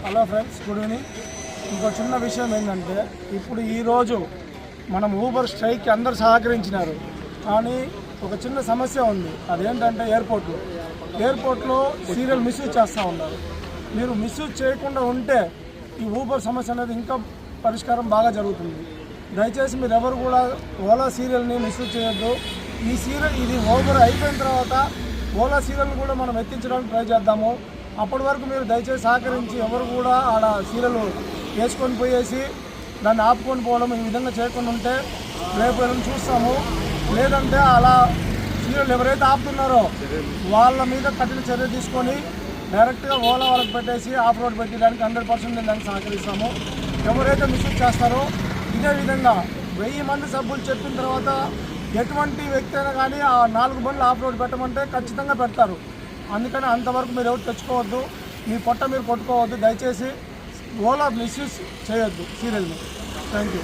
Hello friends, good evening. ఇంకో చిన్న విషయం ఏంటంటే, ఇప్పుడు ఈరోజు మనం ఊబర్ స్ట్రైక్కి అందరు సహకరించినారు, కానీ ఒక చిన్న సమస్య ఉంది. అదేంటంటే ఎయిర్పోర్ట్లో సీరియల్ మిస్యూజ్ చేస్తూ ఉన్నారు. మీరు మిస్యూజ్ చేయకుండా ఉంటే ఈ ఊబర్ సమస్య అనేది ఇంకా పరిష్కారం బాగా జరుగుతుంది. దయచేసి మీరు ఎవరు కూడా ఓలా సీరియల్ని మిస్యూజ్ చేయొద్దు. ఇది ఊబర్ అయిపోయిన తర్వాత ఓలా సీరియల్ని కూడా మనం ఎత్తించడానికి ట్రై చేద్దాము. అప్పటి వరకు మీరు దయచేసి సహకరించి ఎవరు కూడా ఆడ సీరియల్ వేసుకొని పోయేసి దాన్ని ఆపుకొని పోవడం ఈ విధంగా చేయకుండా ఉంటే రేపు వెళ్ళి చూస్తాము. లేదంటే అలా సీరియల్ ఎవరైతే ఆపుతున్నారో వాళ్ళ మీద కఠిన చర్య తీసుకొని డైరెక్ట్గా ఓలా వాళ్ళకి పెట్టేసి ఆఫ్ రోడ్ పెట్టడానికి 100% నేను దానికి సహకరిస్తాము. ఎవరైతే మిస్యూజ్ చేస్తారో ఇదే విధంగా 1000 మంది సభ్యులు చెప్పిన తర్వాత ఎటువంటి వ్యక్తి అయినా కానీ ఆ 4 బండ్లు ఆఫ్ రోడ్ పెట్టమంటే ఖచ్చితంగా పెడతారు. అందుకని అంతవరకు మీరు ఎవరు తెచ్చుకోవద్దు, మీ పొట్ట మీరు కొట్టుకోవద్దు. దయచేసి ఓలా మిస్యూజ్ చేయొద్దు సీరియల్ని. Thank you.